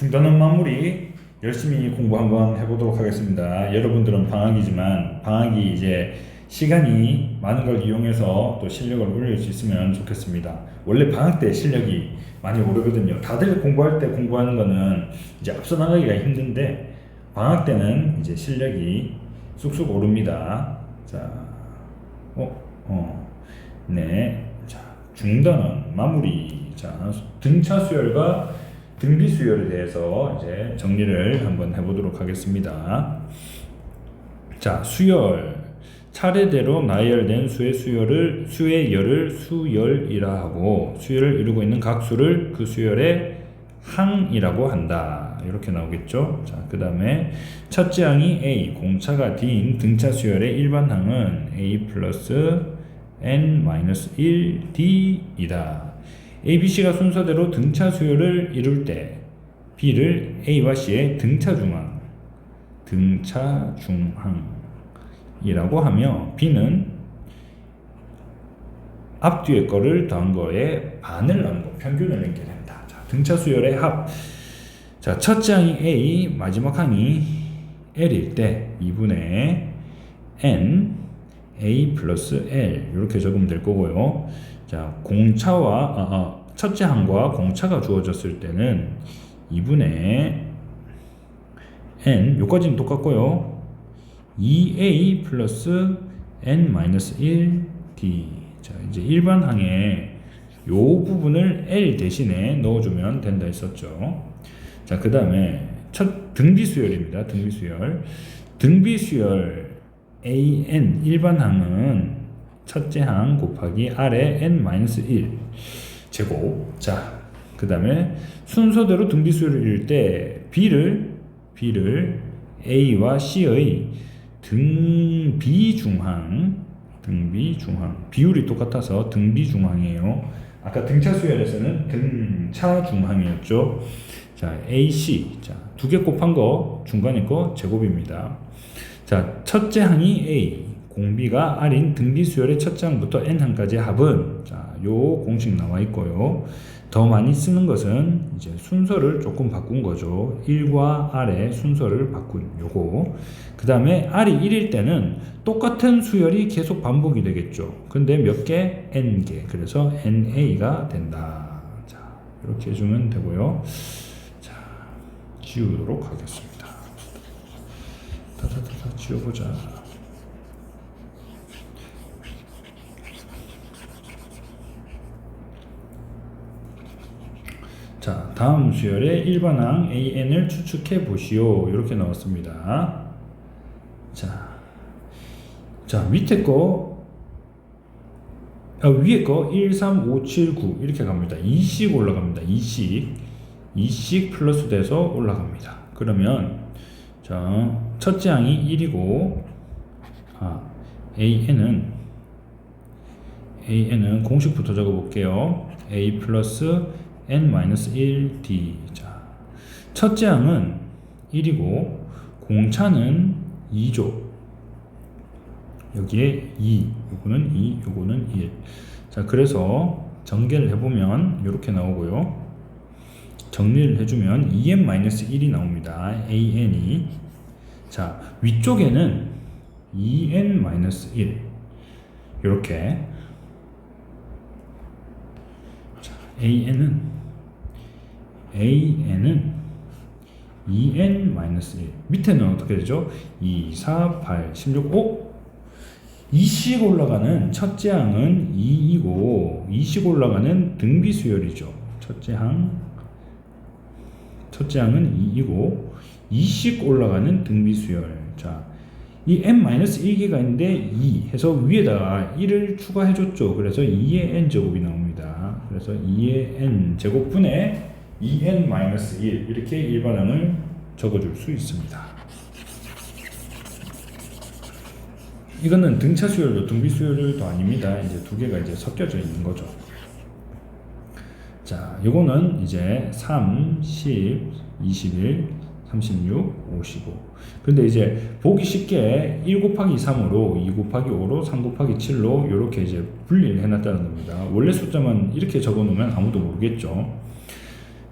중단원 마무리 열심히 공부 한번 해보도록 하겠습니다. 여러분들은 방학이지만 방학이 이제 시간이 많은 걸 이용해서 또 실력을 올릴 수 있으면 좋겠습니다. 원래 방학 때 실력이 많이 오르거든요. 다들 공부할 때 공부하는 거는 이제 앞서 나가기가 힘든데 방학 때는 이제 실력이 쑥쑥 오릅니다. 자, 네. 자, 중단원 마무리. 자, 등차 수열과 등비 수열에 대해서 이제 정리를 한번 해보도록 하겠습니다. 자, 수열. 차례대로 나열된 수의 열을 수열이라 하고 수열을 이루고 있는 각 수를 그 수열의 항이라고 한다. 이렇게 나오겠죠. 자, 그 다음에 첫째 항이 A, 공차가 D인 등차 수열의 일반 항은 A 플러스 n-1D이다. A, B, C가 순서대로 등차 수열을 이룰 때 B를 A와 C의 등차 중항이라고 하며 B는 앞뒤의 거를 더한 거에 반을 넣은 거, 평균을 내게 된다. 자, 등차 수열의 합. 자, 첫째 항이 A, 마지막 항이 L일 때 2분의 N A 플러스 L 이렇게 적으면 될 거고요. 자, 공차와 첫째 항과 공차가 주어졌을 때는 2분의 N 요까지는 똑같고요. 2A 플러스 N-1D. 자, 이제 일반 항에 요 부분을 L 대신에 넣어주면 된다 했었죠. 자, 그 다음에 첫 등비수열입니다. 등비수열 AN 일반 항은 첫째 항 곱하기 R의 N-1 제곱. 자, 그 다음에 순서대로 등비수열을 이룰 때 B를 A와 C의 등비중항 비율이 똑같아서 등비중항이에요. 아까 등차수열에서는 등차중항이었죠. 자, AC. 자, 두 개 곱한 거 중간에 거 제곱입니다. 자, 첫째 항이 A, 공비가 R인 등비수열의 첫째 항부터 N항까지의 합은, 자, 요 공식 나와 있고요. 더 많이 쓰는 것은 이제 순서를 조금 바꾼 거죠. 1과 R의 순서를 바꾼 요거. 그 다음에 R이 1일 때는 똑같은 수열이 계속 반복이 되겠죠. 근데 몇 개? N개. 그래서 NA가 된다. 자, 이렇게 해주면 되고요. 자, 지우도록 하겠습니다. 지워보자. 자, 다음 수열의 일반항 AN을 추측해 보시오. 이렇게 나왔습니다. 자, 밑에 거, 위에 거 1, 3, 5, 7, 9 이렇게 갑니다. 2씩 올라갑니다. 2씩 플러스 돼서 올라갑니다. 그러면 자, 첫째 항이 1이고 AN은 공식부터 적어볼게요. A 플러스 N-1D. 자, 첫째 항은 1이고 공차는 2죠. 여기에 2, 요거는 2, 요거는 1. 자, 그래서 전개를 해보면 이렇게 나오고요. 정리를 해주면 2n-1이 나옵니다. AN이. 자, 위쪽에는 2n-1 이렇게. 자, AN은 2n-1 밑에는 어떻게 되죠? 2, 4, 8, 16, 2씩 올라가는 첫째 항은 2이고 2씩 올라가는 등비수열이죠. 첫째 항은 2이고 2씩 올라가는 등비수열. 자, 이 n-1개가 있는데 2 해서 위에다가 1을 추가해줬죠. 그래서 2의 n제곱이 나옵니다. 그래서 2의 n제곱분의 2n-1 이렇게 일반항을 적어줄 수 있습니다. 이거는 등차 수열도 등비 수열도 아닙니다. 이제 두 개가 이제 섞여져 있는 거죠. 자, 요거는 이제 3, 10, 21, 36, 55. 근데 이제 보기 쉽게 1 곱하기 3으로 2 곱하기 5로 3 곱하기 7로 이렇게 이제 분리를 해놨다는 겁니다. 원래 숫자만 이렇게 적어 놓으면 아무도 모르겠죠.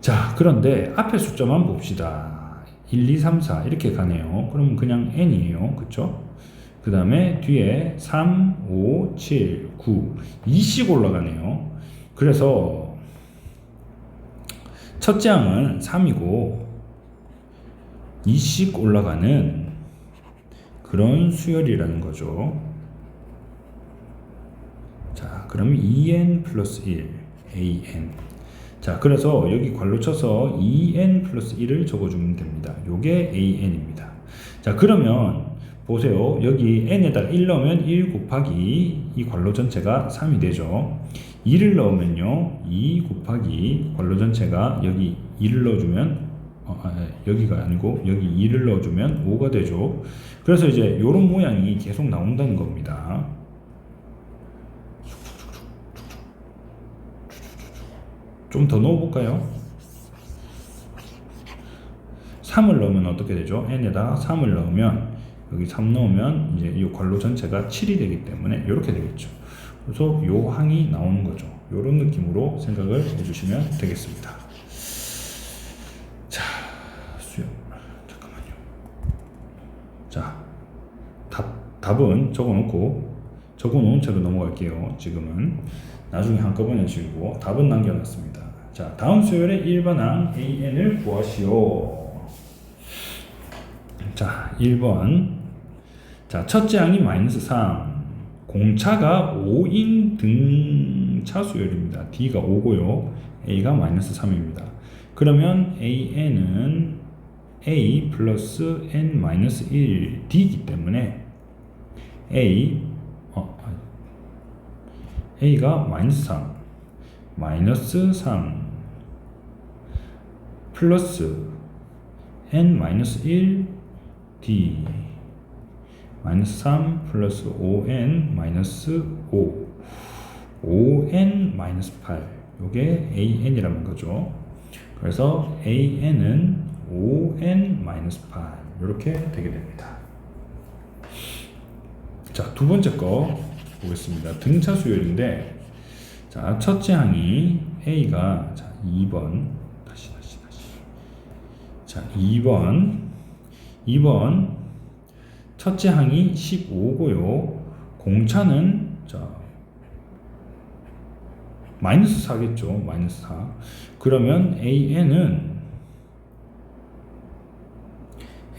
자, 그런데 앞에 숫자만 봅시다. 1, 2, 3, 4 이렇게 가네요. 그럼 그냥 n이에요. 그쵸? 그 다음에 뒤에 3, 5, 7, 9, 2씩 올라가네요. 그래서 첫째 항은 3이고 2씩 올라가는 그런 수열이라는 거죠. 자, 그럼 2n 플러스 1, an. 자, 그래서 여기 괄호 쳐서 2n 플러스 1을 적어주면 됩니다. 요게 an입니다. 자, 그러면 보세요. 여기 n에다가 1 넣으면 1 곱하기 이 괄호 전체가 3이 되죠. 2를 넣으면요. 2 곱하기 괄호 전체가 여기 2를 넣어주면 여기가 아니고 여기 2를 넣어주면 5가 되죠. 그래서 이제 이런 모양이 계속 나온다는 겁니다. 좀 더 넣어볼까요? 3을 넣으면 어떻게 되죠? n에다가 3을 넣으면 여기 3 넣으면 이제 이 괄호 전체가 7이 되기 때문에 이렇게 되겠죠. 그래서 요 항이 나오는 거죠. 이런 느낌으로 생각을 해주시면 되겠습니다. 자, 수영 잠깐만요. 자, 답은 적어놓은 채로 넘어갈게요. 지금은 나중에 한꺼번에 지우고 답은 남겨놨습니다. 자, 다음 수열의 일반항 an을 구하시오. 자, 1번. 자, 첫째 항이 마이너스 3. 공차가 5인 등차 수열입니다. D가 5고요. A가 마이너스 3입니다. 그러면 an은 A 플러스 n 마이너스 1 D이기 때문에 A가 마이너스 3 플러스 n-1 D 마이너스 3 플러스 5n 마이너스 5 5n 마이너스 8 요게 an이라는 거죠. 그래서 an은 5n 마이너스 8 이렇게 되게 됩니다. 자, 두 번째 거 보겠습니다. 등차 수열인데, 자, 첫째 항이 A가, 자, 2번. 다시. 자, 2번. 첫째 항이 15고요. 공차는, 자, 마이너스 4겠죠. 마이너스 4. 그러면 an은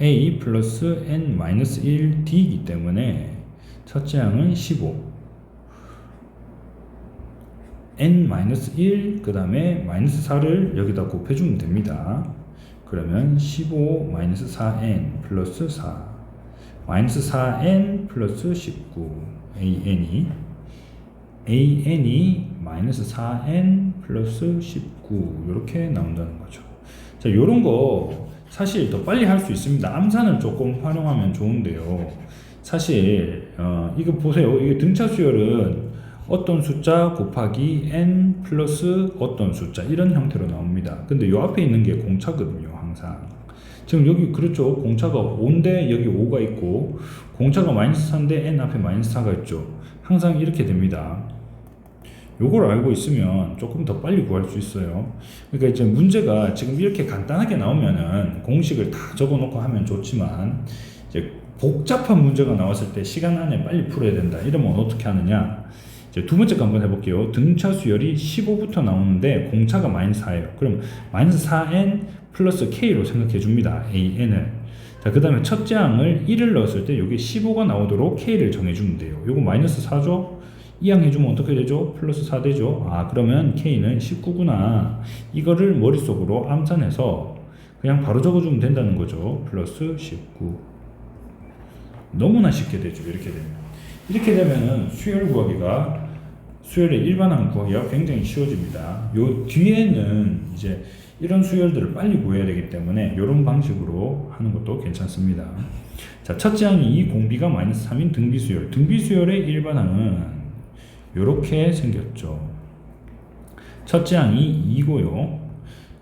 A 플러스 n 마이너스 1 D이기 때문에 첫째 항은 15 n-1 그 다음에 마이너스 4를 여기다 곱해주면 됩니다. 그러면 15 마이너스 4n 플러스 4 마이너스 4n 플러스 19 an이 마이너스 4n 플러스 19 이렇게 나온다는 거죠. 자, 요런 거 사실 더 빨리 할 수 있습니다. 암산을 조금 활용하면 좋은데요. 사실 이거 보세요. 이게 등차 수열은 어떤 숫자 곱하기 n 플러스 어떤 숫자 이런 형태로 나옵니다. 근데 요 앞에 있는 게 공차거든요. 항상 지금 여기 그렇죠. 공차가 5인데 여기 5가 있고 공차가 마이너스 4인데 n 앞에 마이너스 4가 있죠. 항상 이렇게 됩니다. 요걸 알고 있으면 조금 더 빨리 구할 수 있어요. 그러니까 이제 문제가 지금 이렇게 간단하게 나오면은 공식을 다 적어 놓고 하면 좋지만 이제 복잡한 문제가 나왔을 때 시간 안에 빨리 풀어야 된다. 이러면 어떻게 하느냐? 이제 두 번째 거 한번 해볼게요. 등차 수열이 15부터 나오는데 공차가 마이너스 4예요. 그럼 마이너스 4n 플러스 k로 생각해 줍니다. an을. 자, 그 다음에 첫째 항을 1을 넣었을 때 여기 15가 나오도록 k를 정해주면 돼요. 요거 마이너스 4죠? 이 항 해주면 어떻게 되죠? 플러스 4 되죠? 아, 그러면 k는 19구나. 이거를 머릿속으로 암산해서 그냥 바로 적어주면 된다는 거죠. 플러스 19. 너무나 쉽게 되죠. 이렇게 되면. 이렇게 되면은 수열의 일반항 구하기가 굉장히 쉬워집니다. 요 뒤에는 이제 이런 수열들을 빨리 구해야 되기 때문에 이런 방식으로 하는 것도 괜찮습니다. 자, 첫째 항이 이 공비가 마이너스 3인 등비수열. 등비수열의 일반항은 이렇게 생겼죠. 첫째 항이 2고요.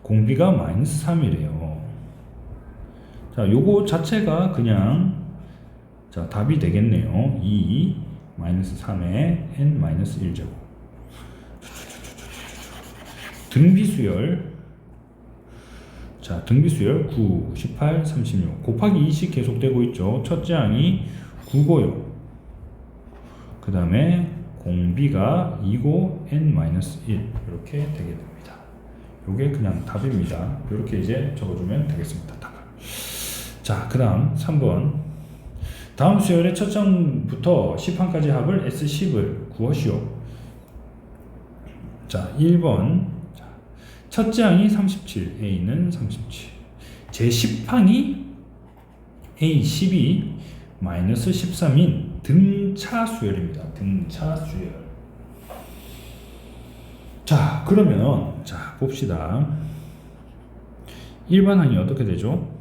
공비가 마이너스 3이래요. 자, 요거 자체가 그냥 자, 답이 되겠네요. 2 마이너스 3에 n 마이너스 1제곱. 등비수열 자, 등비수열 9, 18, 36 곱하기 2씩 계속되고 있죠. 첫째 항이 9고요. 그 다음에 공비가 2고 n-1 이렇게 되게 됩니다. 요게 그냥 답입니다. 이렇게 이제 적어주면 되겠습니다. 답을. 자, 그 다음 3번. 다음 수열의 첫 장부터 10항까지 합을 S10을 구하시오. 자, 1번. 첫째 항이 37, A는 37. 제 10항이 A12 마이너스 13인 등차 수열입니다. 등차 수열. 자, 그러면 자, 봅시다. 1번 항이 어떻게 되죠?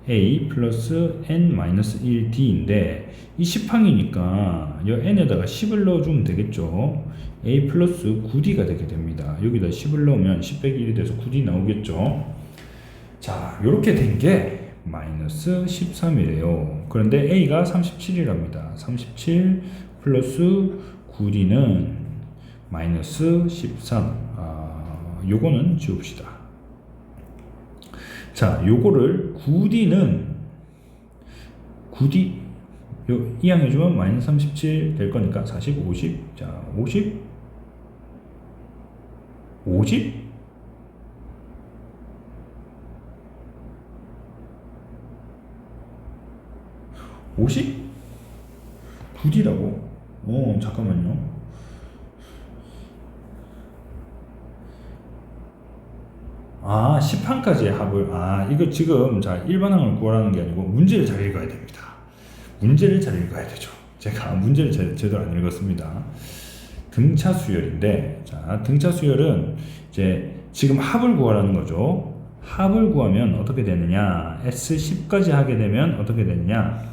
A 플러스 n-1d인데 이 10항이니까 이 n에다가 10을 넣어주면 되겠죠. A 플러스 9d가 되게 됩니다. 여기다 10을 넣으면 10 빼기 1이 돼서 9d 나오겠죠. 자, 이렇게 된 게 마이너스 13이래요. 그런데 A가 37이랍니다. 37 플러스 9d는 마이너스 13. 요거는 지웁시다. 자, 요거를 9d는 9d 이항해주면 마이너스 37 될 거니까 40, 50. 자, 50 9d라고? 잠깐만요. 아, 10항까지의 합을, 이거 지금, 자, 1반항을 구하라는 게 아니고, 문제를 잘 읽어야 됩니다. 문제를 잘 읽어야 되죠. 제가 문제를 제대로 안 읽었습니다. 등차 수열인데, 자, 등차 수열은 이제 지금 합을 구하라는 거죠. 합을 구하면 어떻게 되느냐? S10까지 하게 되면 어떻게 되느냐?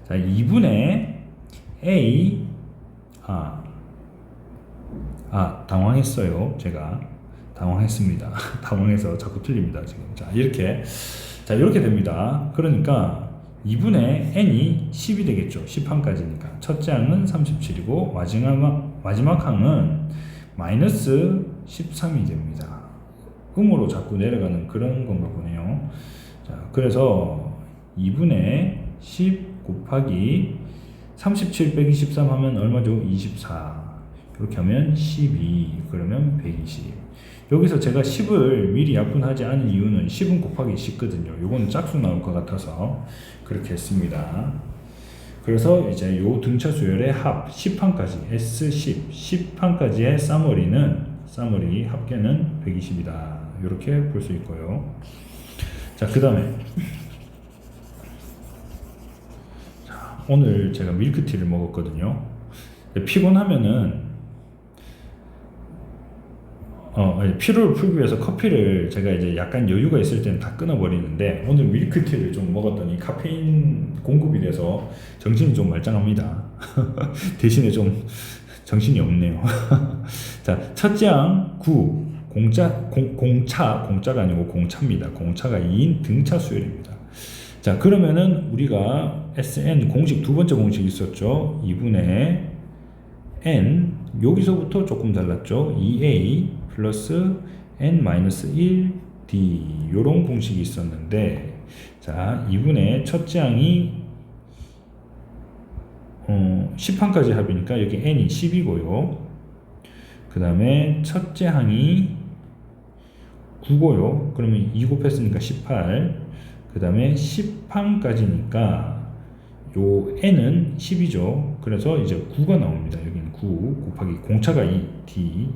자, 2분의 A, 당황했어요. 제가. 당황했습니다. 당황해서 자꾸 틀립니다. 지금. 자, 이렇게 됩니다. 그러니까 2분의 n이 10이 되겠죠. 10항까지니까. 첫째 항은 37이고, 마지막 항은 마이너스 13이 됩니다. 음으로 자꾸 내려가는 그런 건가 보네요. 자, 그래서 2분의 10 곱하기 37 빼기 13 하면 얼마죠? 24. 이렇게 하면 12. 그러면 120. 여기서 제가 10을 미리 약분하지 않은 이유는 10은 곱하기 10거든요. 요거는 짝수 나올 것 같아서 그렇게 했습니다. 그래서 이제 요 등차 수열의 합 10항까지 S10, 10항까지의 사머리 합계는 120이다. 이렇게 볼 수 있고요. 자, 그 다음에 오늘 제가 밀크티를 먹었거든요. 피곤하면은 피로를 풀기 위해서 커피를 제가 이제 약간 여유가 있을 때는 다 끊어버리는데, 오늘 밀크티를 좀 먹었더니 카페인 공급이 돼서 정신이 좀 말짱합니다. 대신에 좀 정신이 없네요. 자, 첫째 항 9, 공차가 아니고 공차입니다. 공차가 2인 등차 수열입니다. 자, 그러면은 우리가 SN 공식, 두 번째 공식이 있었죠. 2분의 N, 여기서부터 조금 달랐죠. 2A 플러스 N-1D, 요런 공식이 있었는데, 자, 2분의 첫째 항이 10항까지 합이니까 여기 N이 10이고요. 그 다음에 첫째 항이 9고요. 그러면 2 곱했으니까 18. 그 다음에 10항까지니까 요 n은 10이죠. 그래서 이제 9가 나옵니다. 여기는 9 곱하기 공차가 2d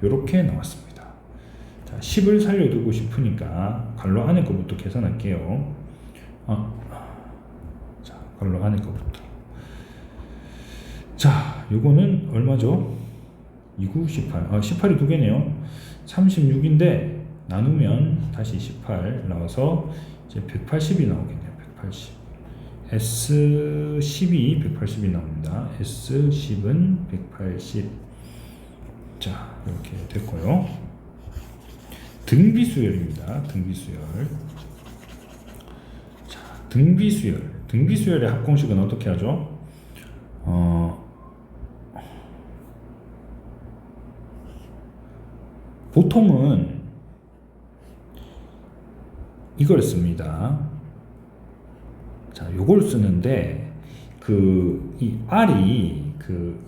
요렇게 나왔습니다. 자, 10을 살려두고 싶으니까 괄호 안에 거부터 계산할게요. 자, 괄호 안에 거부터. 자, 요거는 얼마죠? 29, 18. 18이 두 개네요. 36인데 나누면 다시 18 나와서 이제 180이 나오겠네요. 180. S12 180이 나옵니다. S10은 180. 자, 이렇게 됐고요. 등비수열입니다. 등비수열. 자, 등비수열. 등비수열의 합공식은 어떻게 하죠? 보통은 이걸 씁니다. 자, 요걸 쓰는데 이 R이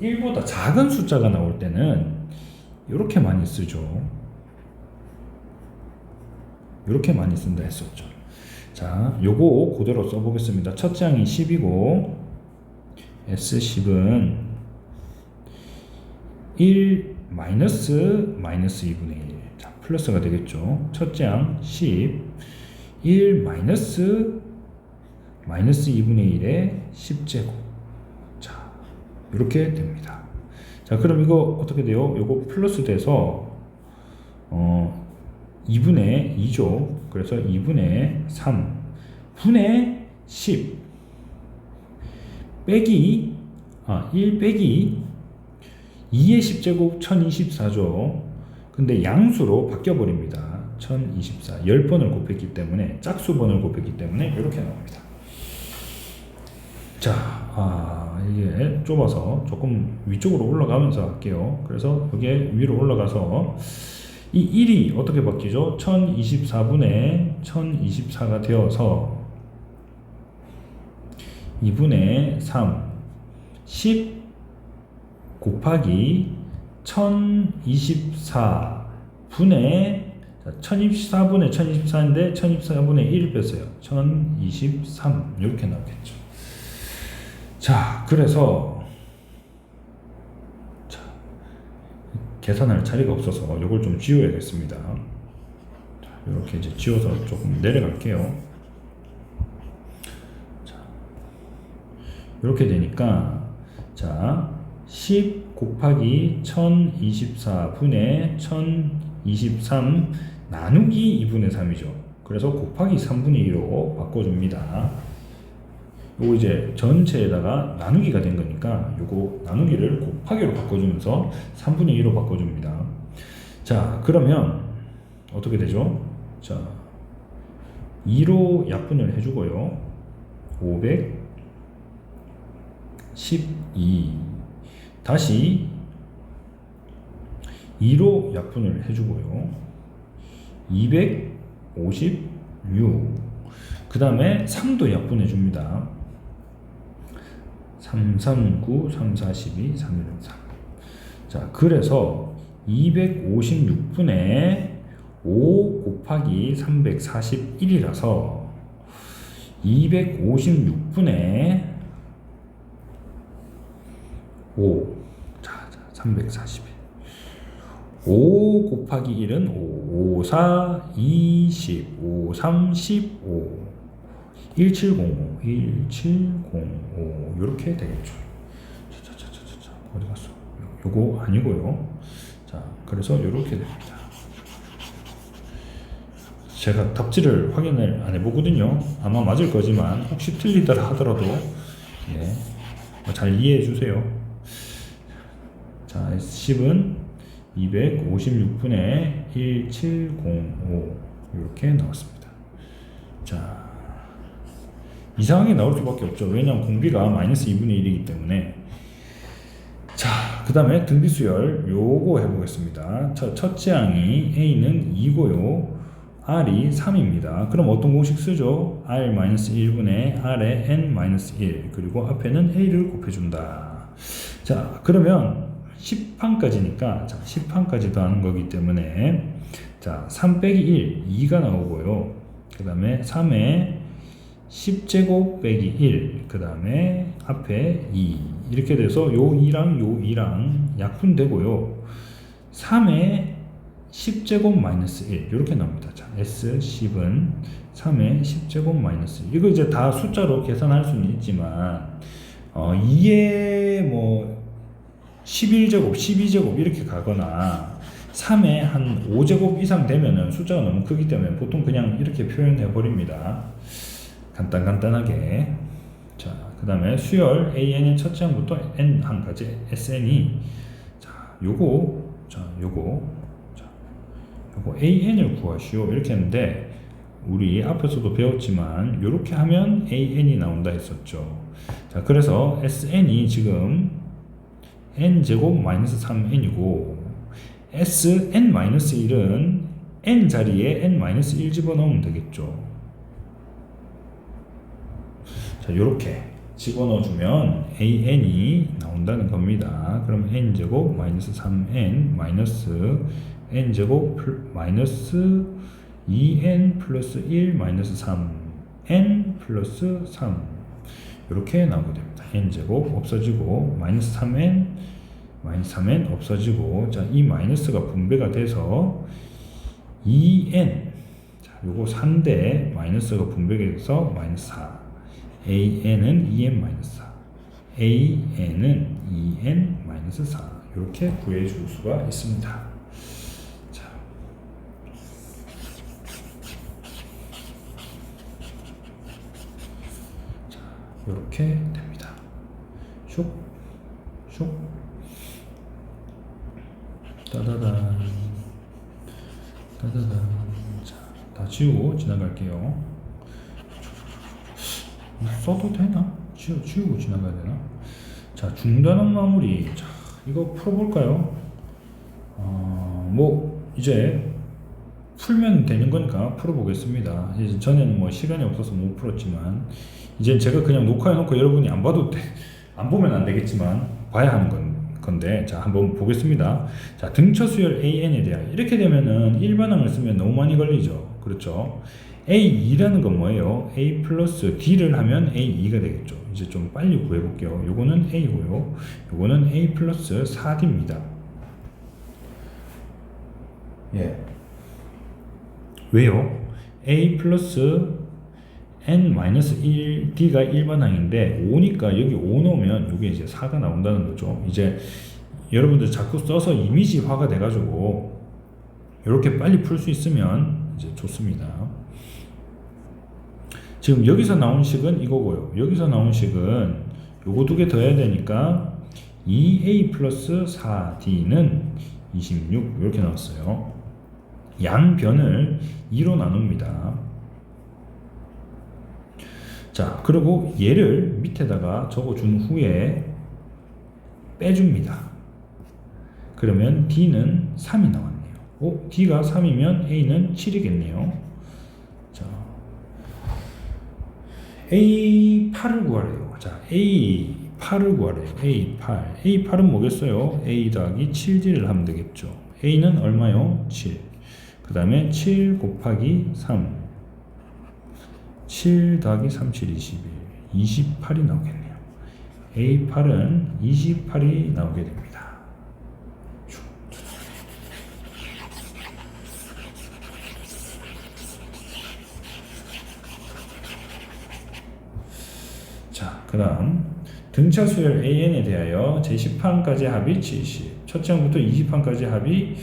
1보다 작은 숫자가 나올 때는 이렇게 많이 쓰죠. 이렇게 많이 쓴다 했었죠. 자, 요거 그대로 써보겠습니다. 첫째 항이 10이고 S10은 1 마이너스 2분의 1. 자, 플러스가 되겠죠. 첫째 항 10, 1 마이너스 2분의 1의 10제곱. 자, 이렇게 됩니다. 자, 그럼 이거 어떻게 돼요? 요거 플러스 돼서 2분의 2죠. 그래서 2분의 3 분의 10 빼기 1 빼기 2의 10제곱 1024죠. 근데 양수로 바뀌어버립니다. 1024 10번을 곱했기 때문에 짝수번을 곱했기 때문에 이렇게 나옵니다. 자, 이게 좁아서 조금 위쪽으로 올라가면서 할게요. 그래서 여기에 위로 올라가서 이 1이 어떻게 바뀌죠? 1024분의 1024가 되어서 2분의 3 10 곱하기 1024분의 1024분의 1024인데 1024분의 1을 뺐어요. 1023 이렇게 나오겠죠. 자, 그래서 계산할 자리가 없어서 이걸 좀 지워야겠습니다. 자, 이렇게 이제 지워서 조금 내려갈게요. 자, 이렇게 되니까 자, 10 곱하기 1024분의 1023 나누기 2분의 3이죠. 그래서 곱하기 3분의 2로 바꿔줍니다. 요거 이제 전체에다가 나누기가 된 거니까 요거 나누기를 곱하기로 바꿔주면서 3분의 2로 바꿔줍니다. 자, 그러면 어떻게 되죠? 자, 2로 약분을 해주고요. 512 다시 2로 약분을 해주고요. 256 그 다음에 3도 약분해 줍니다. 3, 3, 9, 3, 4, 12, 3, 1, 3. 자, 그래서 256분의 5 곱하기 341이라서 256분의 5. 자, 341. 5 곱하기 1은 5, 5, 4, 20, 5, 3, 15. 1705, 1705 이렇게 되겠죠. 자, 어디 갔어? 요거 아니고요. 자, 그래서 이렇게 됩니다. 제가 답지를 확인을 안 해보거든요. 아마 맞을 거지만 혹시 틀리더라 하더라도 잘 이해해 주세요. 자, S10은 256분의 1705 이렇게 나왔습니다. 자, 이상하게 나올 수밖에 없죠. 왜냐하면 공비가 마이너스 2분의 1이기 때문에. 자, 그 다음에 등비수열 요거 해보겠습니다. 첫째 항이 A는 2고요. R이 3입니다. 그럼 어떤 공식 쓰죠? R-1분의 R의 N-1 그리고 앞에는 A를 곱해준다. 자, 그러면 10항까지니까 10항까지 더하는 거기 때문에 자, 3 빼기 1, 2가 나오고요. 그 다음에 3에 10제곱 빼기 1, 그 다음에 앞에 2 이렇게 돼서 요 2랑 약분되고요. 3에 10제곱 마이너스 1 이렇게 나옵니다. 자, S10은 3에 10제곱 마이너스 1 이거 이제 다 숫자로 계산할 수는 있지만 2에 뭐 11제곱, 12제곱 이렇게 가거나 3에 한 5제곱 이상 되면은 숫자가 너무 크기 때문에 보통 그냥 이렇게 표현해 버립니다. 간단하게. 자, 그 다음에 수열 AN의 첫째 항부터 N항까지 SN이 요거 AN을 구하시오 이렇게 했는데 우리 앞에서도 배웠지만 이렇게 하면 AN이 나온다 했었죠. 자, 그래서 SN이 지금 N제곱 마이너스 3N이고 SN 마이너스 1은 N 자리에 N 마이너스 1 집어넣으면 되겠죠. 자, 요렇게 집어넣어주면 an이 나온다는 겁니다. 그럼 n제곱 마이너스 3n 마이너스 n제곱 마이너스 2n 플러스 1 마이너스 3n 플러스 3 이렇게 나오게 됩니다. n제곱 없어지고 마이너스 3n 마이너스 3n 없어지고, 자, 이 마이너스가 분배가 돼서 2n, 자, 요거 3대 마이너스가 분배가 돼서 마이너스 4, an은 2n 마이너스 4, an은 2n 마이너스 4 이렇게 구해줄 수가 있습니다. 자, 이렇게 됩니다. 슉, 슉, 따다단, 따다단. 자, 다 지우고 지나갈게요. 써도 되나? 지우고 지나가야 되나? 자, 중단원 마무리. 자, 이거 풀어볼까요? 뭐 이제 풀면 되는 거니까 풀어보겠습니다. 이제 전에는 뭐 시간이 없어서 못 풀었지만, 이제 제가 그냥 녹화해놓고 여러분이 안 봐도 안 보면 안 되겠지만 봐야 하는 건데, 자, 한번 보겠습니다. 자, 등차 수열 an에 대하여 이렇게 되면은 일반항을 쓰면 너무 많이 걸리죠. 그렇죠? A2라는 건 뭐예요? A 플러스 D를 하면 A2가 되겠죠. 이제 좀 빨리 구해볼게요. 요거는 A고요. 요거는 A 플러스 4D입니다. 예. 왜요? A 플러스 n-1D가 일반항인데 5니까 여기 5 넣으면 이게 이제 4가 나온다는 거죠. 이제 여러분들 자꾸 써서 이미지화가 돼가지고 이렇게 빨리 풀 수 있으면 이제 좋습니다. 지금 여기서 나온 식은 이거고요. 여기서 나온 식은 요거 두 개 더해야 되니까 2a 플러스 4d는 26 이렇게 나왔어요. 양변을 2로 나눕니다. 자, 그리고 얘를 밑에다가 적어준 후에 빼줍니다. 그러면 D는 3이 나왔네요. D가 3이면 A는 7이겠네요. 자, A8을 구하래요. 자, A8을 구하래요. A8. A8은 뭐겠어요? A 더하기 7D를 하면 되겠죠. A는 얼마요? 7. 그 다음에 7 곱하기 3. 7 더하기 3, 7, 21. 28이 나오겠네요. A8은 28이 나오게 됩니다. 자, 그 다음 등차 수열 AN에 대하여 제10항까지 합이 70, 첫째 항부터 20항까지 합이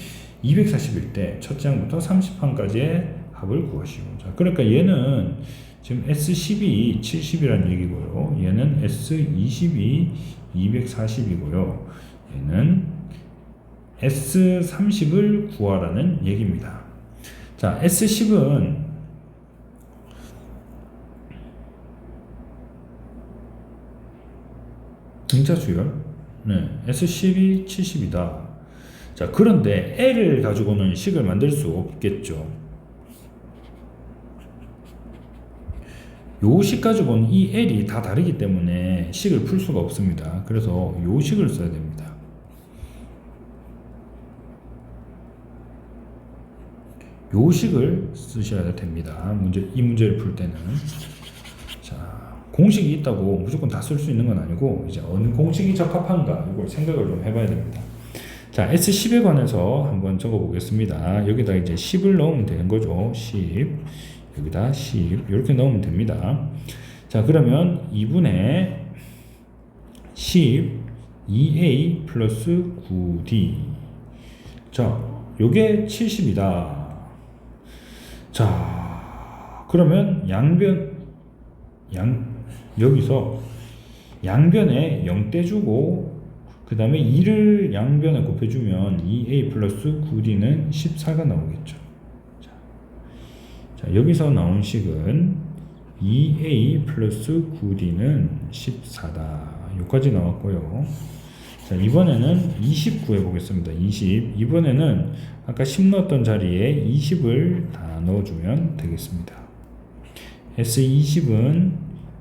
241 때 첫째 항부터 30항까지의 합을 구하시오. 자, 그러니까 얘는 지금 S12 70이라는 얘기고요. 얘는 S22 240이고요. 얘는 S30을 구하라는 얘기입니다. 자, S10은 등차 수열, 네, S12 70이다. 자, 그런데 L을 가지고는 식을 만들 수 없겠죠. 요 식 가지고는 이 L이 다 다르기 때문에 식을 풀 수가 없습니다. 그래서 요 식을 써야 됩니다. 요 식을 쓰셔야 됩니다. 이 문제를 풀 때는. 자, 공식이 있다고 무조건 다 쓸 수 있는 건 아니고, 이제 어느 공식이 적합한가, 이걸 생각을 좀 해봐야 됩니다. 자, S10에 관해서 한번 적어 보겠습니다. 여기다 이제 10을 넣으면 되는 거죠. 10. 여기다 10 이렇게 넣으면 됩니다. 자, 그러면 2분의 10 2a 플러스 9d. 자, 요게 70이다. 자, 그러면 여기서 양변에 0대 주고 그 다음에 2를 양변에 곱해주면 2a 플러스 9d는 14가 나오겠죠. 자, 여기서 나온 식은 2a 플러스 9d는 14다. 여기까지 나왔고요. 자, 이번에는 20 구해보겠습니다. 20. 이번에는 아까 10 넣었던 자리에 20을 다 넣어주면 되겠습니다. S20은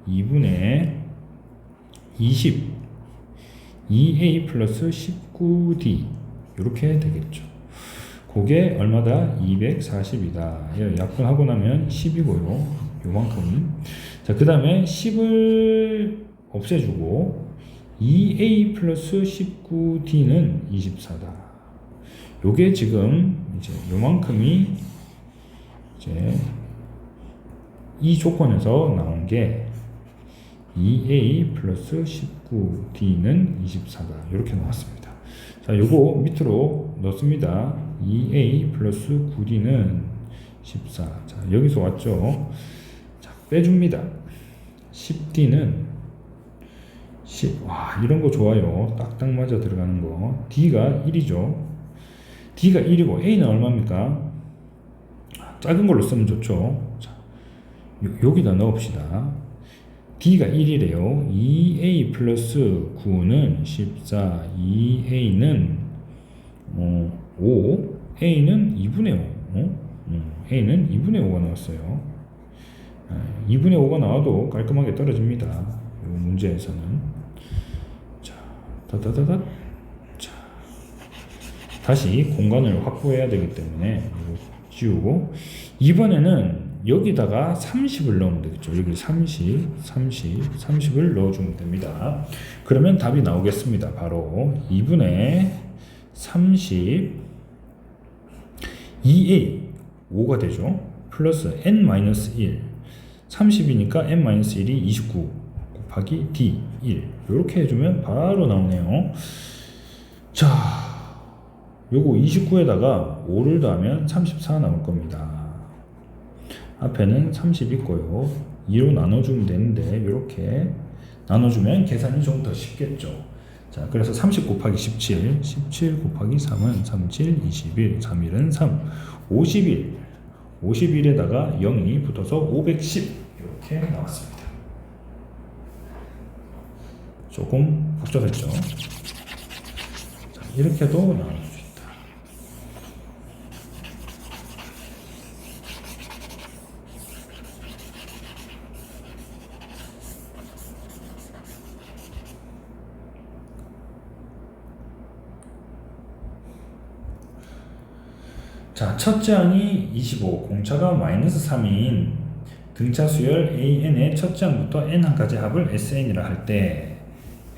2분의 20 2a 플러스 19d 이렇게 되겠죠. 그게 얼마다? 240이다. 약분하고 나면 10이고요. 요만큼. 자, 그 다음에 10을 없애주고 2a 플러스 19d는 24다. 요게 지금 이제 요만큼이 이제 이 조건에서 나온 게 2a 플러스 19d는 24다. 이렇게 나왔습니다. 자, 요거 밑으로 넣습니다. 2a 플러스 9d는 14. 자, 여기서 왔죠. 자, 빼줍니다. 10d는 10. 와, 이런 거 좋아요. 딱딱 맞아 들어가는 거. d가 1이죠. d가 1이고 a는 얼마입니까? 작은 걸로 쓰면 좋죠. 자, 여기다 넣읍시다. d가 1이래요. 2a 플러스 9는 14, 2a는 5, a는 2분의 5. a는 2분의 5가 나왔어요. 2분의 5가 나와도 깔끔하게 떨어집니다. 이 문제에서는. 자, 다다다다. 자, 다시 공간을 확보해야 되기 때문에 지우고, 이번에는 여기다가 30을 넣으면 되겠죠. 여기 30을 넣어주면 됩니다. 그러면 답이 나오겠습니다. 바로 2분의 30 2a 5가 되죠. 플러스 n-1 30이니까 n-1이 29 곱하기 d 1 이렇게 해주면 바로 나오네요. 자, 요거 29에다가 5를 더하면 34 나올 겁니다. 앞에는 30 있고요. 2로 나눠주면 되는데 이렇게 나눠주면 계산이 좀 더 쉽겠죠. 자, 그래서 30 곱하기 17 17 곱하기 3은 37 21 31은 3 51 51에다가 0이 붙어서 510 이렇게 나왔습니다. 조금 복잡했죠. 자, 이렇게도 나올 수 있다. 자, 첫째 항이 25, 공차가 마이너스 3인 등차 수열 AN의 첫째 항부터 N항까지 합을 SN이라 할 때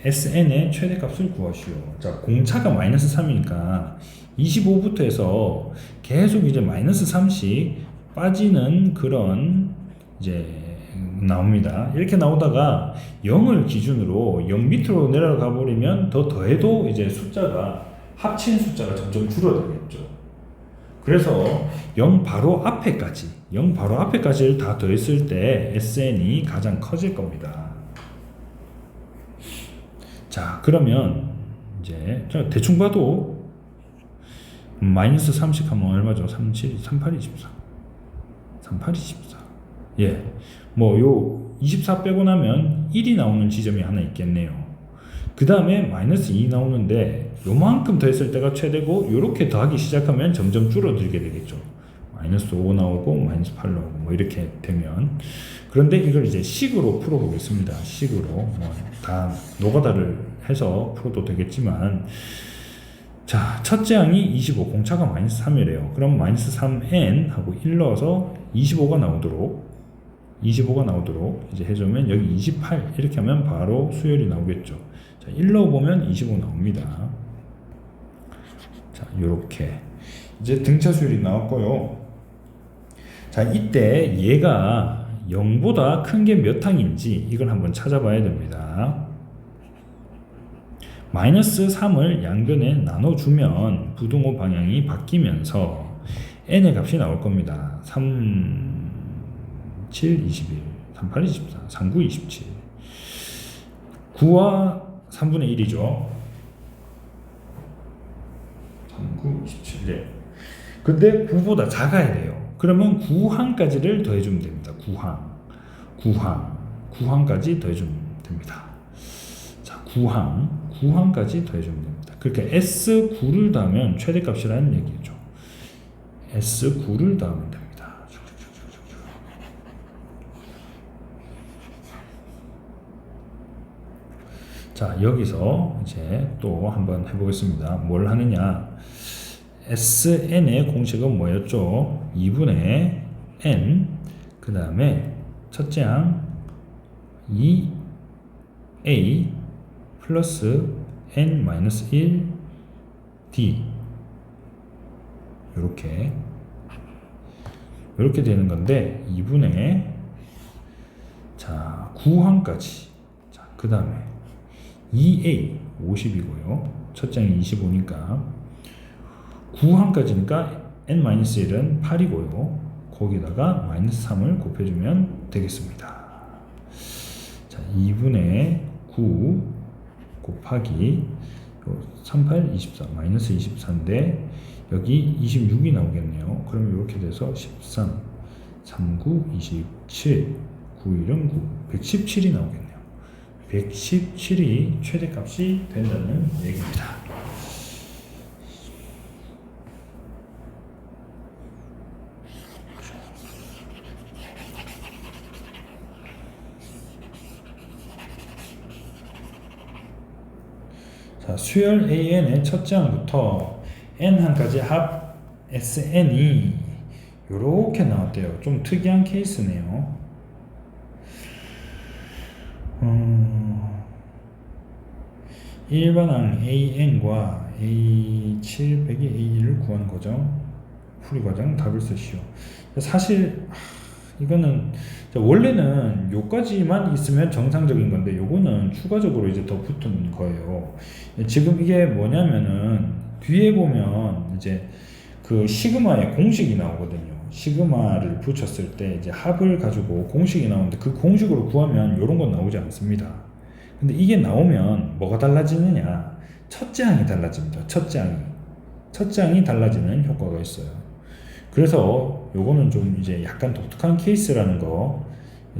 SN의 최대값을 구하시오. 자, 공차가 마이너스 3이니까 25부터 해서 계속 이제 마이너스 3씩 빠지는 그런 이제 나옵니다. 이렇게 나오다가 0을 기준으로 0 밑으로 내려가 버리면 더해도 이제 숫자가 합친 숫자가 점점 줄어들겠죠. 그래서 0 바로 앞에까지를 다 더했을 때 SN이 가장 커질 겁니다. 자, 그러면 이제 대충 봐도 마이너스 30 하면 얼마죠? 37, 38, 24. 38, 24. 예. 뭐 요 24 빼고 나면 1이 나오는 지점이 하나 있겠네요. 그 다음에 마이너스 2 나오는데 요만큼 더했을 때가 최대고, 요렇게 더하기 시작하면 점점 줄어들게 되겠죠. 마이너스 5 나오고 마이너스 8 나오고 뭐 이렇게 되면. 그런데 이걸 이제 식으로 풀어보겠습니다. 식으로 뭐 다 노가다를 해서 풀어도 되겠지만, 자, 첫째 항이 25, 공차가 마이너스 3이래요. 그럼 마이너스 3n 하고 1 넣어서 25가 나오도록 이제 해주면 여기 28 이렇게 하면 바로 수열이 나오겠죠. 자, 1 넣어보면 25 나옵니다. 자, 요렇게 이제 등차 수열이 나왔고요. 자, 이때 얘가 0보다 큰 게 몇 항인지 이걸 한번 찾아봐야 됩니다. 마이너스 3을 양변에 나눠주면 부등호 방향이 바뀌면서 n의 값이 나올 겁니다. 3, 7, 21, 38, 24, 39, 27 9와 3분의 1이죠. 39, 27. 네. 근데 9보다 작아야 돼요. 그러면 9항까지를 더해주면 됩니다. 9항까지 더해주면 됩니다. 자, 9항까지 더해주면 됩니다. 그러니까 S9를 더하면 최대값이라는 얘기죠. S9를 더하면 됩니다. 자, 여기서 이제 또 한번 해보겠습니다. 뭘 하느냐? SN의 공식은 뭐였죠? 2분의 N, 그 다음에 첫째 항 2A 플러스 N-1 D. 이렇게 되는 건데, 2분의 자, 9항까지. 자, 그 다음에 2A 50이고요. 첫째 항이 25니까 9항까지니까 N-1은 8이고요. 거기다가 마이너스 3을 곱해주면 되겠습니다. 자, 2분의 9 곱하기 38, 24, 마이너스 24인데 여기 26이 나오겠네요. 그러면 이렇게 돼서 13, 39, 27, 91은 9, 117이 나오겠네요. 117이 최대값이 된다는 얘기입니다. 자, 수열 AN의 첫째 항부터 N항까지 합 SN이 이렇게 나왔대요. 좀 특이한 케이스네요. 일반항 AN과 A7 빼기 A1을 구하는 거죠. 풀이 과정 답을 쓰시오. 사실 이거는 원래는 요까지만 있으면 정상적인 건데 요거는 추가적으로 이제 더 붙은 거예요. 지금 이게 뭐냐면은 뒤에 보면 이제 그 시그마의 공식이 나오거든요. 시그마를 붙였을 때 이제 합을 가지고 공식이 나오는데 그 공식으로 구하면 요런 건 나오지 않습니다. 근데 이게 나오면 뭐가 달라지느냐? 첫째 항이 달라집니다. 첫째 항이 달라지는 효과가 있어요. 그래서 요거는 좀 이제 약간 독특한 케이스라는 거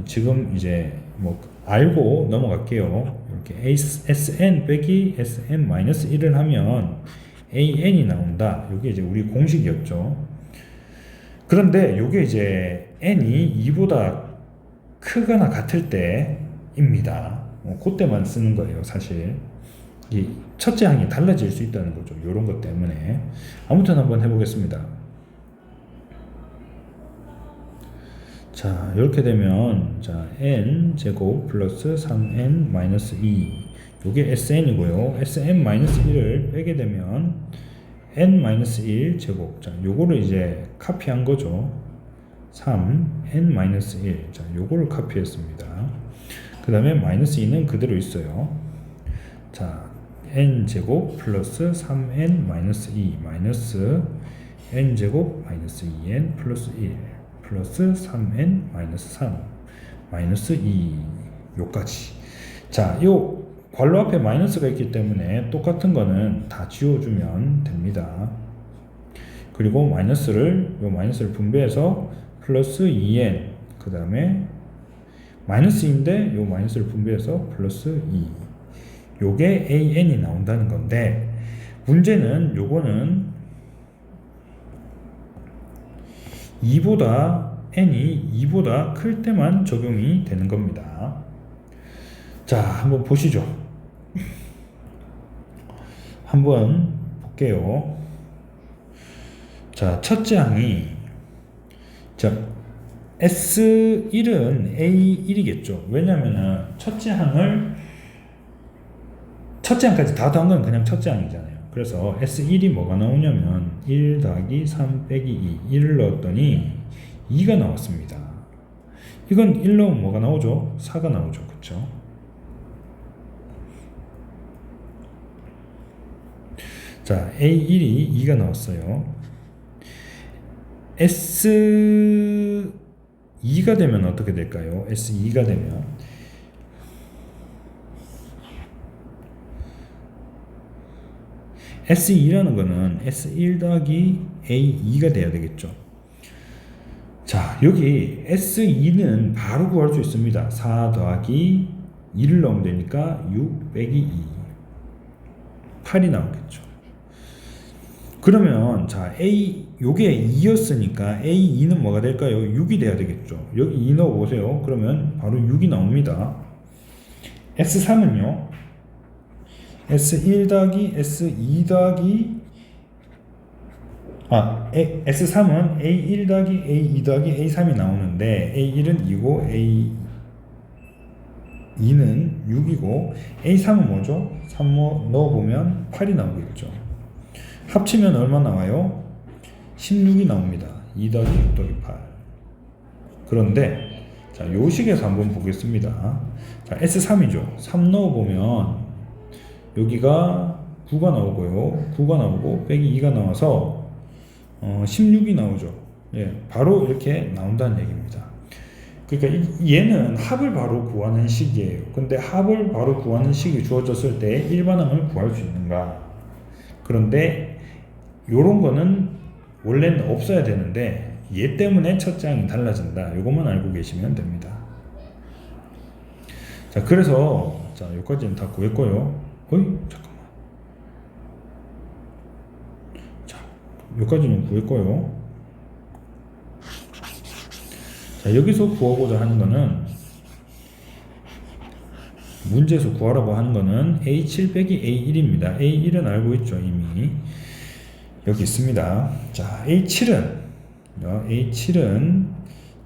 지금 이제 뭐 알고 넘어갈게요. 이렇게 SN 빼기 SN-1을 하면 AN이 나온다. 요게 이제 우리 공식이었죠. 그런데 요게 이제 N이 2보다 크거나 같을 때입니다. 그때만 쓰는 거예요, 사실. 이 첫째 항이 달라질 수 있다는 거죠. 요런 것 때문에. 아무튼 한번 해보겠습니다. 자, 이렇게 되면 자, n 제곱 플러스 3n 마이너스 2 요게 sn이고요. sn-1을 빼게 되면 n-1 제곱. 자, 요거를 이제 카피한 거죠. 3n-1. 자, 요거를 카피했습니다. 그 다음에 마이너스 2는 그대로 있어요. 자, n 제곱 플러스 3n 마이너스 2 마이너스 n 제곱 마이너스 2n 플러스 1 플러스 3n 마이너스 3 마이너스 2 요까지. 자, 요 괄호 앞에 마이너스가 있기 때문에 똑같은 거는 다 지워주면 됩니다. 그리고 마이너스를 분배해서 플러스 2n 그 다음에 마이너스인데 요 마이너스를 분배해서 플러스 2 요게 AN이 나온다는 건데 문제는 요거는 2보다 n이 2보다 클 때만 적용이 되는 겁니다. 자, 한번 보시죠. 한번 볼게요. 자, 첫째 항이 자 S1은 A1이겠죠. 왜냐면은 첫째 항까지 다 더한 건 그냥 첫째 항이잖아요. 그래서 S1이 뭐가 나오냐면 1 더하기 3 빼기 2 1을 넣었더니 2가 나왔습니다. 이건 1 넣으면 뭐가 나오죠? 4가 나오죠. 그쵸? 자, A1이 2가 나왔어요. S2가 되면 어떻게 될까요? S2가 되면 S2라는 거는 S1 더하기 A2가 돼야 되겠죠. 자, 여기 S2는 바로 구할 수 있습니다. 4 더하기 2를 넣으면 되니까 6 빼기 2 8이 나오겠죠. 그러면 자, 요게 2였으니까 A2는 뭐가 될까요? 6이 돼야 되겠죠. 여기 2 넣어보세요. 그러면 바로 6이 나옵니다. S3은요 S1 더하기 S2 더하기 S3은 A1 더하기 A2 더하기 A3이 나오는데 A1은 2고 A2는 6이고 A3은 뭐죠? 3 넣어보면 8이 나오겠죠. 합치면 얼마 나와요? 16이 나옵니다. 2 더하기 6 더하기 8. 그런데 자, 요 식에서 한번 보겠습니다. 자, S3이죠. 3 넣어보면 여기가 9가 나오고요. 9가 나오고 빼기 2가 나와서 16이 나오죠. 예, 바로 이렇게 나온다는 얘기입니다. 그러니까 얘는 합을 바로 구하는 식이에요. 근데 합을 바로 구하는 식이 주어졌을 때 일반항을 구할 수 있는가? 그런데 요런 거는 원래는 없어야 되는데 얘 때문에 첫 장이 달라진다. 요것만 알고 계시면 됩니다. 자, 그래서 자, 여기까지는 다 구했고요. 잠깐만. 자, 여기까지는 구했고요. 자, 여기서 구하고자 하는 거는 문제에서 구하라고 하는 거는 A7 빼기 A1입니다. A1은 알고 있죠, 이미. 여기 있습니다. 자, A7은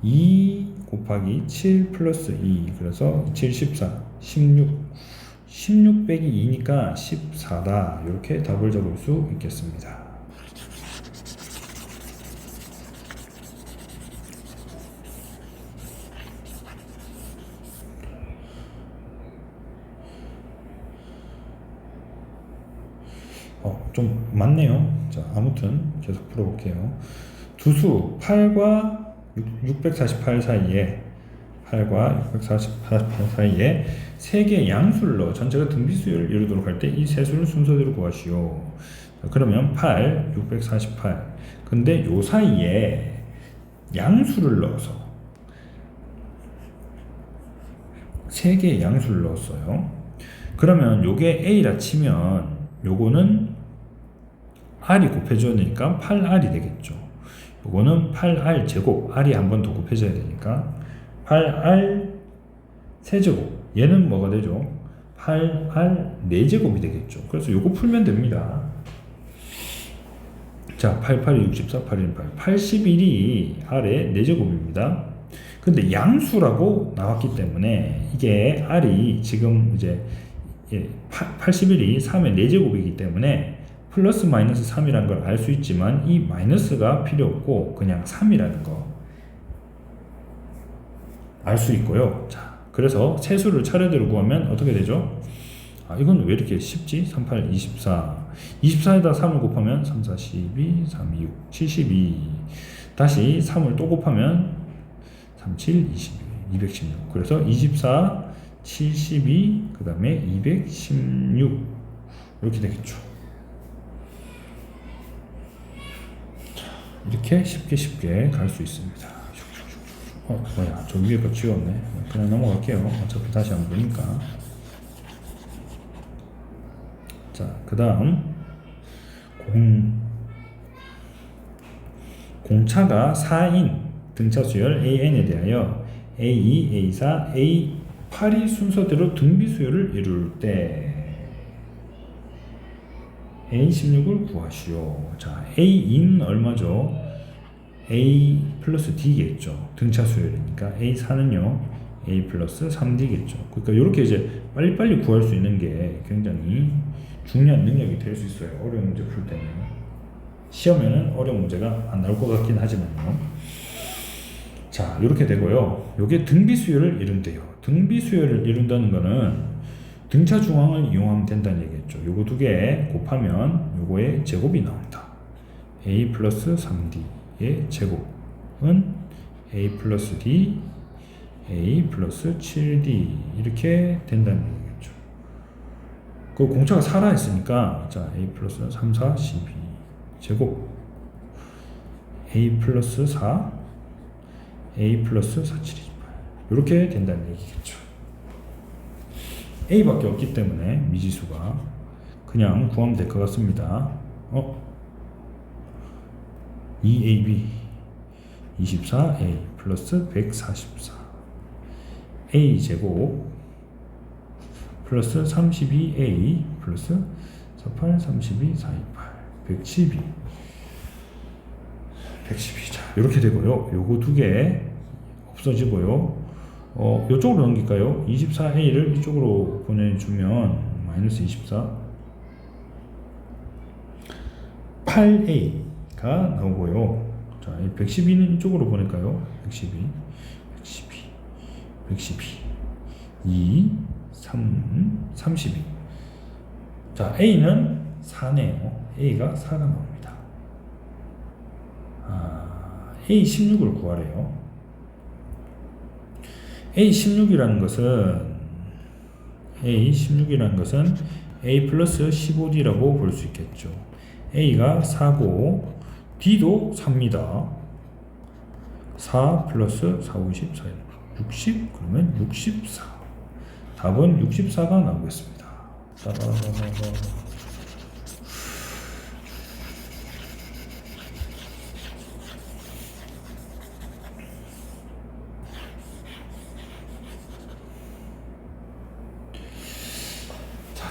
2 곱하기 7 플러스 2, 그래서 7, 14, 16 빼기 2니까 14다. 이렇게 답을 적을 수 있겠습니다. 좀 많네요. 자, 아무튼 계속 풀어볼게요. 두수 8과 648 사이에 8과 648 사이에 세 개의 양수를 넣어 전체가 등비수를 이루도록 할 때 이 세 수를 순서대로 구하시오. 자, 그러면 8, 648. 근데 요 사이에 양수를 넣어서 세 개의 양수를 넣었어요. 그러면 요게 A라 치면 요거는 R이 곱해줘야 되니까 8R이 되겠죠. 요거는 8R 제곱, R이 한 번 더 곱해져야 되니까 8R 세제곱, 얘는 뭐가 되죠? 8R 4제곱이 되겠죠. 그래서 요거 풀면 됩니다. 자, 88이 64, 8이 8, 81이 R의 4제곱입니다. 근데 양수라고 나왔기 때문에 이게 R이 지금 이제 81이 3의 4제곱이기 때문에 플러스 마이너스 3이라는 걸 알 수 있지만 이 마이너스가 필요 없고 그냥 3이라는 거 알 수 있고요. 자, 그래서 세수를 차례대로 구하면 어떻게 되죠? 이건 왜 이렇게 쉽지? 38, 24. 24에다 3을 곱하면 3, 4, 12, 3, 2, 6, 72. 다시 3을 또 곱하면 3, 7, 22, 216. 그래서 24, 72, 그 다음에 216. 이렇게 되겠죠. 이렇게 쉽게 갈 수 있습니다. 뭐야, 저 위에 거 지웠네. 그냥 넘어갈게요. 어차피 다시 한번 보니까. 자, 그 다음 공차가 4인 등차 수열 AN에 대하여 A2, A4, A8이 순서대로 등비 수열을 이룰 때 A16을 구하시오. 자, A인 얼마죠? A 플러스 D겠죠. 등차 수열이니까 A4는요 A 플러스 3D겠죠. 그러니까 이렇게 이제 빨리빨리 구할 수 있는 게 굉장히 중요한 능력이 될 수 있어요. 어려운 문제 풀 때는. 시험에는 어려운 문제가 안 나올 것 같긴 하지만요. 자, 이렇게 되고요. 요게 등비 수열을 이룬대요. 등비 수열을 이룬다는 거는 등차 중앙을 이용하면 된다는 얘기겠죠. 요거 두 개 곱하면 요거의 제곱이 나온다. A 플러스 3D의 제곱은 A 플러스 D, A 플러스 7D 이렇게 된다는 얘기겠죠. 그 공차가 살아있으니까 자, A 플러스 3, 4, 12 제곱 A 플러스 4, A 플러스 4, 7, 28 이렇게 된다는 얘기겠죠. A밖에 없기 때문에 미지수가 그냥 구하면 될 것 같습니다. 2AB 24A 플러스 144 A 제곱 플러스 32A 플러스 48, 32, 428, 112. 112. 자, 이렇게 되고요. 요거 두 개 없어지고요. 요쪽으로 넘길까요? 24A를 이쪽으로 보내주면 마이너스 24 8A가 나오고요. 자, 112는 이쪽으로 보낼까요? 112 2 3 32. 자, A는 4네요. A가 4가 나옵니다. A16을 구하래요. A16이라는 것은 A 플러스 15D라고 볼 수 있겠죠. A가 4고 D도 4입니다. 4 플러스 4, 54, 60? 그러면 64. 답은 64가 나오겠습니다.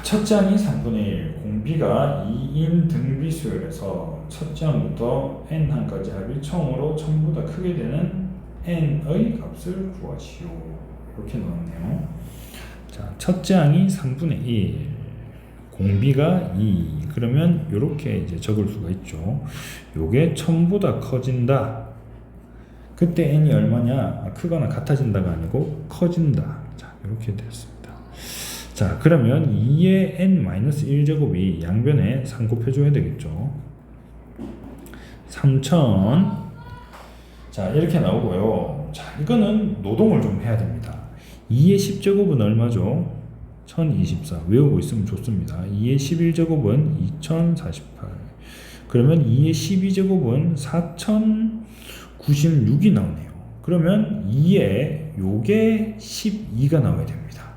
첫째 항이 3분의 1, 공비가 2인 등비 수열에서 첫째 항부터 n항까지 합이 처음으로 전부 다 크게 되는 n의 값을 구하시오. 이렇게 나왔네요. 자, 첫째 항이 3분의 1, 공비가 2. 그러면 이렇게 이제 적을 수가 있죠. 요게 처음보다 커진다. 그때 n이 얼마냐? 크거나 같아진다가 아니고 커진다. 자, 이렇게 됐습니다. 자, 그러면 2의 n-1제곱이 양변에 3 곱해줘야 되겠죠. 3000. 자, 이렇게 나오고요. 자, 이거는 노동을 좀 해야 됩니다. 2의 10제곱은 얼마죠? 1024. 외우고 있으면 좋습니다. 2의 11제곱은 2048. 그러면 2의 12제곱은 4096이 나오네요. 그러면 2의 요게 12가 나와야 됩니다.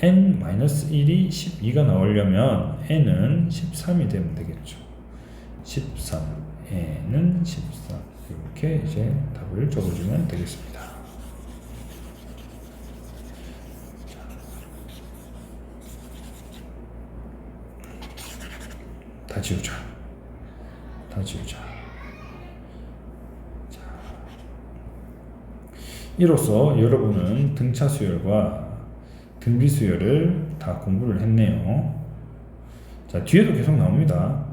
n-1이 12가 나오려면 n은 13이 되면 되겠죠. 13, n은 13. 이렇게 이제 답을 적어주면 되겠습니다. 다 지우자. 자, 이로써 여러분은 등차 수열과 등비 수열을 다 공부를 했네요. 자, 뒤에도 계속 나옵니다.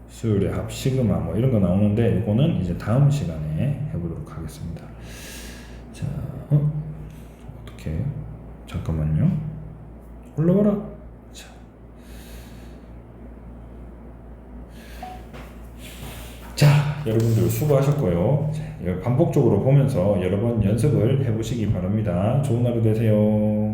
수열의 합, 시그마 뭐 이런 거 나오는데 이거는 이제 다음 시간에 해보도록 하겠습니다. 자, 어떻게? 잠깐만요. 올라와라. 자, 여러분들 수고하셨고요. 반복적으로 보면서 여러 번 연습을 해보시기 바랍니다. 좋은 하루 되세요.